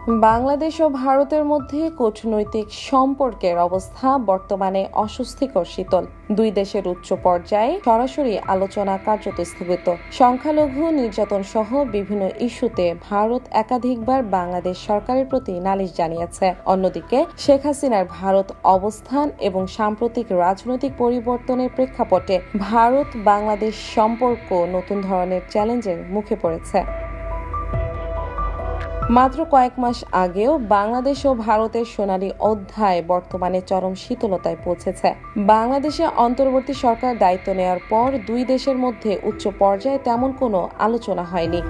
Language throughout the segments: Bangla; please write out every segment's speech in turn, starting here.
বাংলাদেশ ও ভারতের মধ্যে কূটনৈতিক সম্পর্কের অবস্থা বর্তমানে অস্বস্তিকর শীতল। দুই দেশের উচ্চ পর্যায়ে সরাসরি আলোচনা কার্যত স্থগিত। সংখ্যালঘু নির্যাতন সহ বিভিন্ন ইস্যুতে ভারত একাধিকবার বাংলাদেশ সরকারের প্রতি নালিশ জানিয়েছে। অন্যদিকে শেখ হাসিনার ভারত অবস্থান এবং সাম্প্রতিক রাজনৈতিক পরিবর্তনের প্রেক্ষাপটে ভারত বাংলাদেশ সম্পর্ক নতুন ধরনের চ্যালেঞ্জের মুখে পড়েছে। মাত্র কয়েক মাস আগেও বাংলাদেশ ও ভারতের সোনালী অধ্যায় বর্তমানে চরম শীতলতায় পৌঁছেছে। বাংলাদেশে অন্তর্বর্তী সরকার দায়িত্ব নেওয়ার পর দুই দেশের মধ্যে উচ্চ পর্যায়ে তেমন কোনো আলোচনা হয়নি।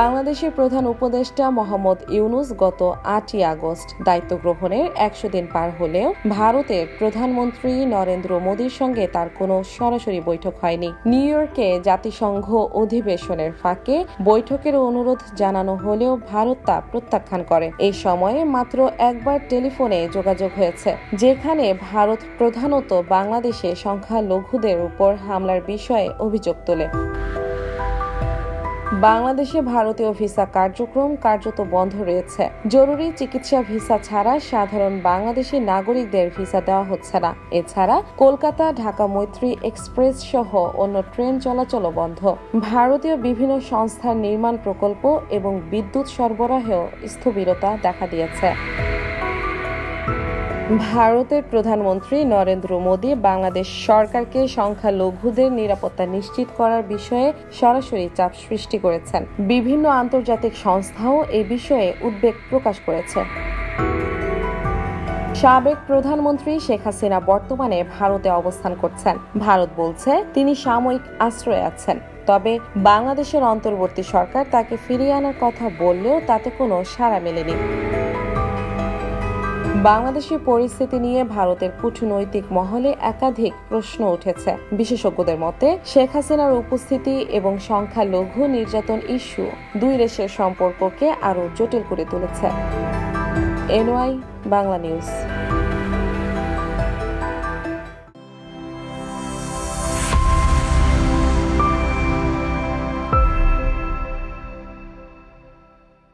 বাংলাদেশের প্রধান উপদেষ্টা মোহাম্মদ ইউনূস গত ৮ই আগস্ট দায়িত্ব গ্রহণের ১০০ দিন পার হলেও ভারতের প্রধানমন্ত্রী নরেন্দ্র মোদীর সঙ্গে তার কোনো সরাসরি বৈঠক হয়নি। নিউ ইয়র্কে জাতিসংঘ অধিবেশনের ফাঁকে বৈঠকের অনুরোধ জানানো হলেও ভারত তা প্রত্যাখ্যান করে। এই সময়ে মাত্র একবার টেলিফোনে যোগাযোগ হয়েছে, যেখানে ভারত প্রধানত বাংলাদেশে সংখ্যালঘুদের উপর হামলার বিষয়ে অভিযোগ তোলে। বাংলাদেশে ভারতীয় ভিসা কার্যক্রম কার্যত বন্ধ রয়েছে। জরুরি চিকিৎসা ভিসা ছাড়া সাধারণ বাংলাদেশি নাগরিকদের ভিসা দেওয়া হচ্ছে না। এছাড়া কলকাতা ঢাকা মৈত্রী এক্সপ্রেস সহ অন্য ট্রেন চলাচলও বন্ধ। ভারতীয় বিভিন্ন সংস্থার নির্মাণ প্রকল্প এবং বিদ্যুৎ সরবরাহেও স্থবিরতা দেখা দিয়েছে। ভারতের প্রধানমন্ত্রী নরেন্দ্র মোদী বাংলাদেশ সরকারকে সংখ্যালঘুদের নিরাপত্তা নিশ্চিত করার বিষয়ে সরাসরি চাপ সৃষ্টি করেছেন। বিভিন্ন আন্তর্জাতিক সংস্থাও এই বিষয়ে উদ্বেগ প্রকাশ করেছে। সাবেক প্রধানমন্ত্রী শেখ হাসিনা বর্তমানে ভারতে অবস্থান করছেন। ভারত বলছে তিনি সাময়িক আশ্রয়ে আছেন, তবে বাংলাদেশের অন্তর্বর্তী সরকার তাকে ফিরিয়ে আনার কথা বললেও তাতে কোনো সাড়া মেলেনি। বাংলাদেশের পরিস্থিতি নিয়ে ভারতের কূটনৈতিক মহলে একাধিক প্রশ্ন উঠেছে। বিশেষজ্ঞদের মতে শেখ হাসিনার উপস্থিতি এবং সংখ্যালঘু নির্যাতন ইস্যু দুই দেশের সম্পর্ককে আরও জটিল করে তুলেছে। NY Bangla news.